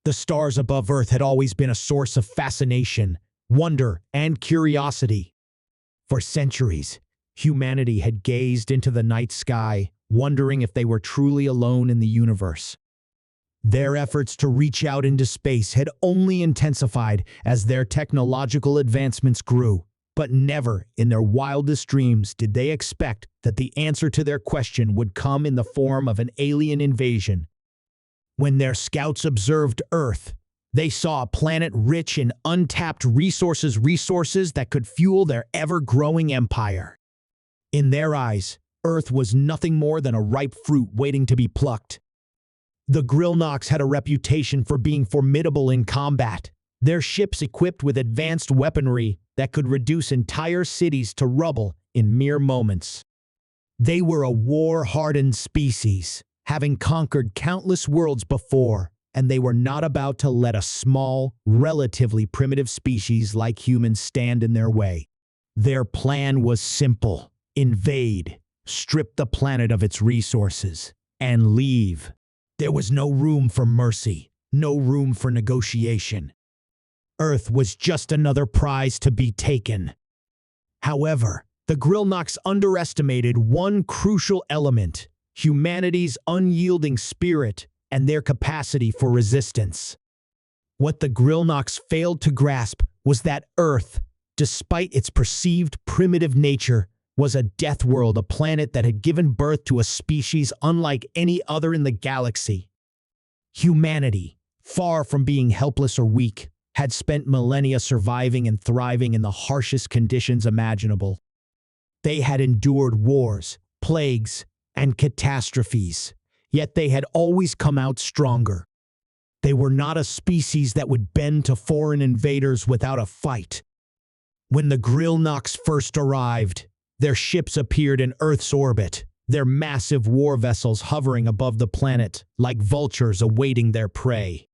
The stars above Earth had always been a source of fascination, wonder, and curiosity. For centuries, humanity had gazed into the night sky, wondering if they were truly alone in the universe. Their efforts to reach out into space had only intensified as their technological advancements grew, but never in their wildest dreams did they expect that the answer to their question would come in the form of an alien invasion. When their scouts observed Earth, they saw a planet rich in untapped resources that could fuel their ever-growing empire. In their eyes, Earth was nothing more than a ripe fruit waiting to be plucked. The Grillnoks had a reputation for being formidable in combat, their ships equipped with advanced weaponry that could reduce entire cities to rubble in mere moments. They were a war-hardened species, having conquered countless worlds before, and they were not about to let a small, relatively primitive species like humans stand in their way. Their plan was simple: invade, strip the planet of its resources, and leave. There was no room for mercy, no room for negotiation. Earth was just another prize to be taken. However, the Grillnoks underestimated one crucial element: humanity's unyielding spirit and their capacity for resistance. What the Grillnoks failed to grasp was that Earth, despite its perceived primitive nature, was a death world, a planet that had given birth to a species unlike any other in the galaxy. Humanity, far from being helpless or weak, had spent millennia surviving and thriving in the harshest conditions imaginable. They had endured wars, plagues, and catastrophes, yet they had always come out stronger. They were not a species that would bend to foreign invaders without a fight. When the Grillnoks first arrived, their ships appeared in Earth's orbit, their massive war vessels hovering above the planet like vultures awaiting their prey.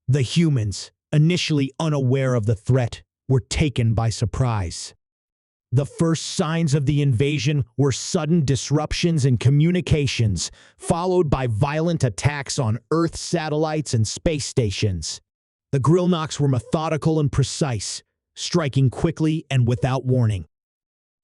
The humans, initially unaware of the threat, were taken by surprise. The first signs of the invasion were sudden disruptions in communications, followed by violent attacks on Earth satellites and space stations. The Grillnoks were methodical and precise, striking quickly and without warning.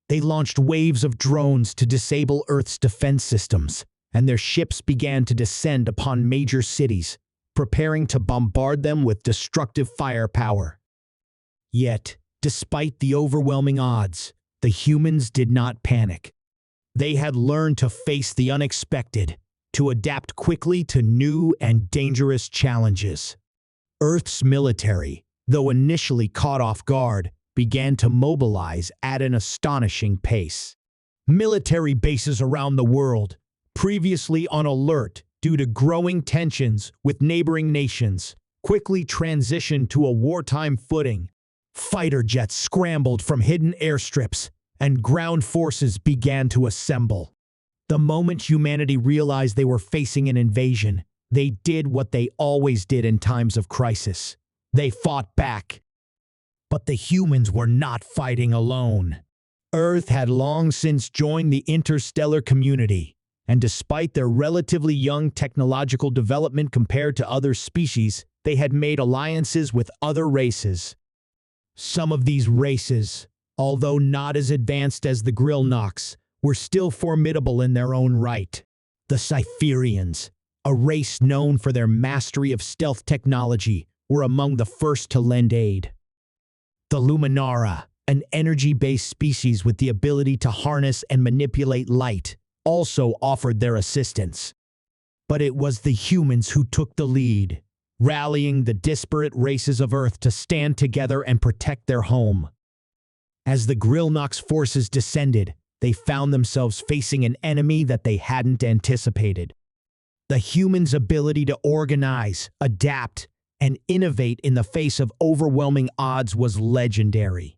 They launched waves of drones to disable Earth's defense systems, and their ships began to descend upon major cities, preparing to bombard them with destructive firepower. Yet, despite the overwhelming odds, the humans did not panic. They had learned to face the unexpected, to adapt quickly to new and dangerous challenges. Earth's military, though initially caught off guard, began to mobilize at an astonishing pace. Military bases around the world, previously on alert due to growing tensions with neighboring nations, quickly transitioned to a wartime footing. Fighter jets scrambled from hidden airstrips, and ground forces began to assemble. The moment humanity realized they were facing an invasion, they did what they always did in times of crisis. They fought back. But the humans were not fighting alone. Earth had long since joined the interstellar community, and despite their relatively young technological development compared to other species, they had made alliances with other races. Some of these races, although not as advanced as the Grillnoks, were still formidable in their own right. The Cypherians, a race known for their mastery of stealth technology, were among the first to lend aid. The Luminara, an energy-based species with the ability to harness and manipulate light, also offered their assistance. But it was the humans who took the lead, rallying the disparate races of Earth to stand together and protect their home. As the Grillnoks' forces descended, they found themselves facing an enemy that they hadn't anticipated. The humans' ability to organize, adapt, and innovate in the face of overwhelming odds was legendary.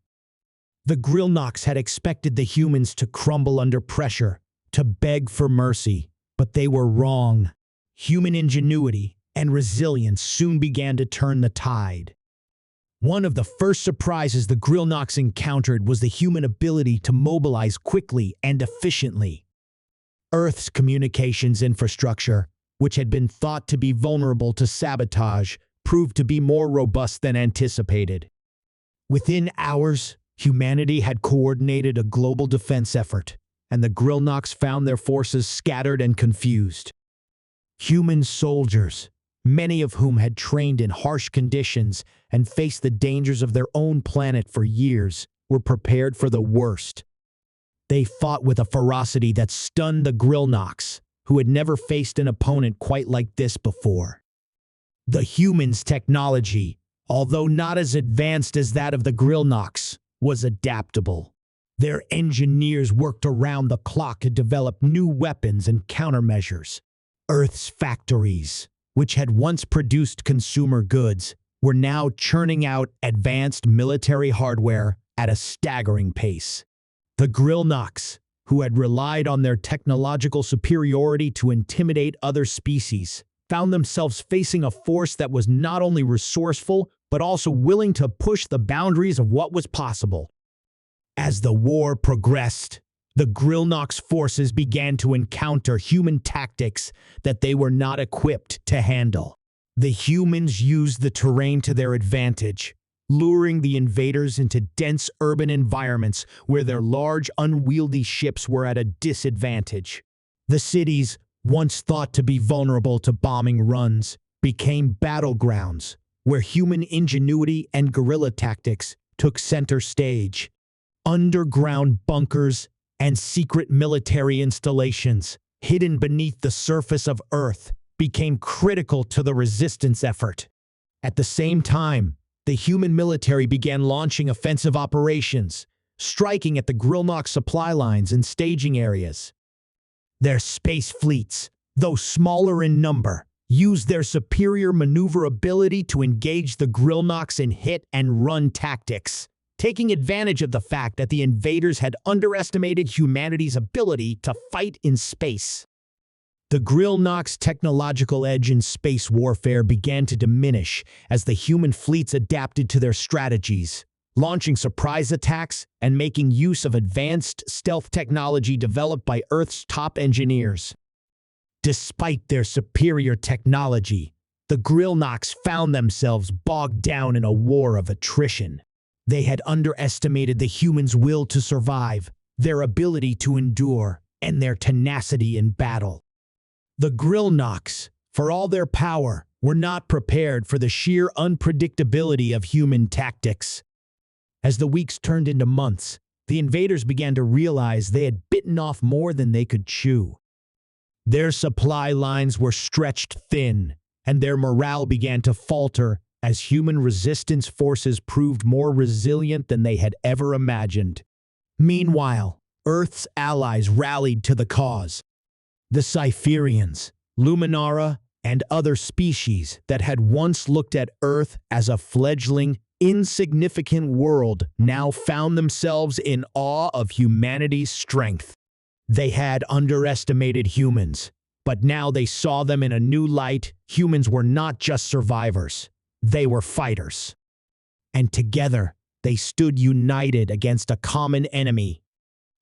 The Grillnoks had expected the humans to crumble under pressure, to beg for mercy, but they were wrong. Human ingenuity and resilience soon began to turn the tide. One of the first surprises the Grillnoks encountered was the human ability to mobilize quickly and efficiently. Earth's communications infrastructure, which had been thought to be vulnerable to sabotage, proved to be more robust than anticipated. Within hours, humanity had coordinated a global defense effort, and the Grillnox found their forces scattered and confused. Human soldiers, many of whom had trained in harsh conditions and faced the dangers of their own planet for years, were prepared for the worst. They fought with a ferocity that stunned the Grillnox, who had never faced an opponent quite like this before. The humans' technology, although not as advanced as that of the Grillnox, was adaptable. Their engineers worked around the clock to develop new weapons and countermeasures. Earth's factories, which had once produced consumer goods, were now churning out advanced military hardware at a staggering pace. The Grillnox, who had relied on their technological superiority to intimidate other species, found themselves facing a force that was not only resourceful, but also willing to push the boundaries of what was possible. As the war progressed, the Grillnox forces began to encounter human tactics that they were not equipped to handle. The humans used the terrain to their advantage, luring the invaders into dense urban environments where their large, unwieldy ships were at a disadvantage. The cities, once thought to be vulnerable to bombing runs, became battlegrounds where human ingenuity and guerrilla tactics took center stage. Underground bunkers and secret military installations hidden beneath the surface of Earth became critical to the resistance effort. At the same time, the human military began launching offensive operations, striking at the Grillnox supply lines and staging areas. Their space fleets, though smaller in number, used their superior maneuverability to engage the Grillnox in hit-and-run tactics, taking advantage of the fact that the invaders had underestimated humanity's ability to fight in space. The Grillnox technological edge in space warfare began to diminish as the human fleets adapted to their strategies, launching surprise attacks and making use of advanced stealth technology developed by Earth's top engineers. Despite their superior technology, the Grillnox found themselves bogged down in a war of attrition. They had underestimated the humans' will to survive, their ability to endure, and their tenacity in battle. The Grillnox, for all their power, were not prepared for the sheer unpredictability of human tactics. As the weeks turned into months, the invaders began to realize they had bitten off more than they could chew. Their supply lines were stretched thin, and their morale began to falter as human resistance forces proved more resilient than they had ever imagined. Meanwhile, Earth's allies rallied to the cause. The Cypherians, Luminara, and other species that had once looked at Earth as a fledgling, insignificant world now found themselves in awe of humanity's strength. They had underestimated humans, but now they saw them in a new light. Humans were not just survivors, they were fighters. And together, they stood united against a common enemy.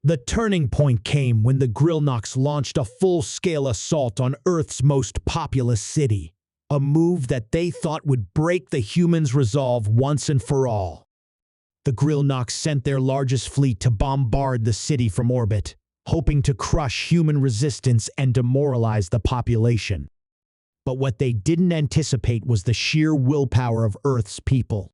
The turning point came when the Grillnox launched a full-scale assault on Earth's most populous city, a move that they thought would break the humans' resolve once and for all. The Grillnox sent their largest fleet to bombard the city from orbit, hoping to crush human resistance and demoralize the population. But what they didn't anticipate was the sheer willpower of Earth's people.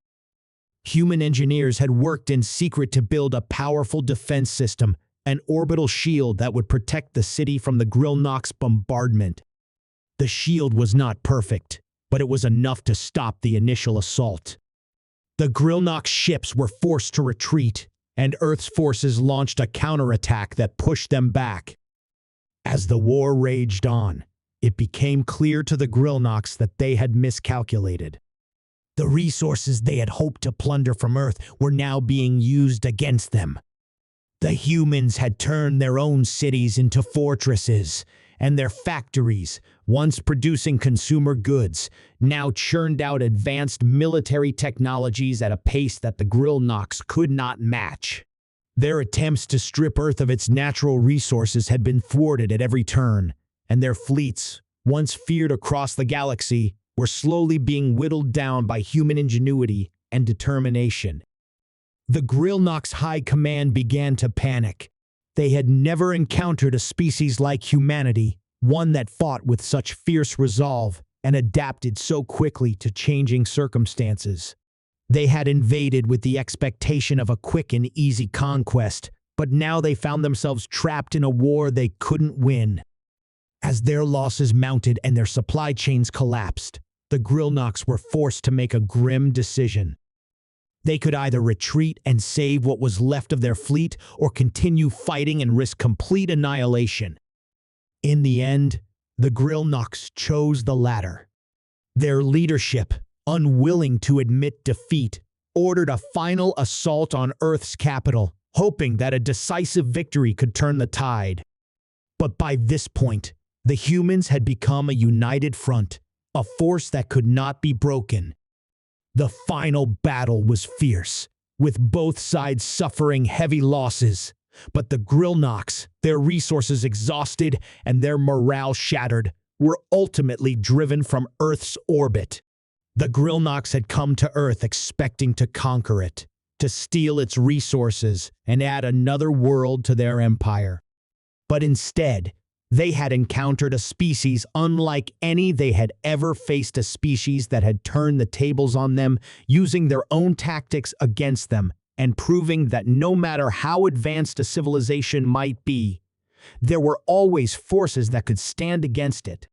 Human engineers had worked in secret to build a powerful defense system, an orbital shield that would protect the city from the Grillnox bombardment. The shield was not perfect, but it was enough to stop the initial assault. The Grillnox ships were forced to retreat, and Earth's forces launched a counterattack that pushed them back. As the war raged on, it became clear to the Grillnox that they had miscalculated. The resources they had hoped to plunder from Earth were now being used against them. The humans had turned their own cities into fortresses, and their factories, once producing consumer goods, now churned out advanced military technologies at a pace that the Grillnox could not match. Their attempts to strip Earth of its natural resources had been thwarted at every turn, and their fleets, once feared across the galaxy, were slowly being whittled down by human ingenuity and determination. The Grillnock's high command began to panic. They had never encountered a species like humanity, one that fought with such fierce resolve and adapted so quickly to changing circumstances. They had invaded with the expectation of a quick and easy conquest, but now they found themselves trapped in a war they couldn't win. As their losses mounted and their supply chains collapsed, the Grillnocks were forced to make a grim decision. They could either retreat and save what was left of their fleet or continue fighting and risk complete annihilation. In the end, the Grillnocks chose the latter. Their leadership, unwilling to admit defeat, ordered a final assault on Earth's capital, hoping that a decisive victory could turn the tide. But by this point, the humans had become a united front, a force that could not be broken. The final battle was fierce, with both sides suffering heavy losses. But the Grillnocks, their resources exhausted and their morale shattered, were ultimately driven from Earth's orbit. The Grillnocks had come to Earth expecting to conquer it, to steal its resources and add another world to their empire. But instead, they had encountered a species unlike any they had ever faced, a species that had turned the tables on them, using their own tactics against them, and proving that no matter how advanced a civilization might be, there were always forces that could stand against it.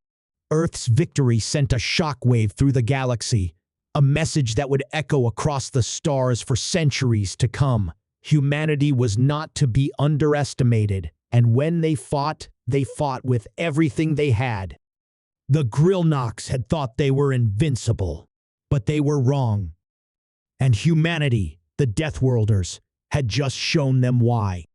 Earth's victory sent a shockwave through the galaxy, a message that would echo across the stars for centuries to come. Humanity was not to be underestimated, and when they fought with everything they had. The Grillnocks had thought they were invincible, but they were wrong. And humanity, the Deathworlders, had just shown them why.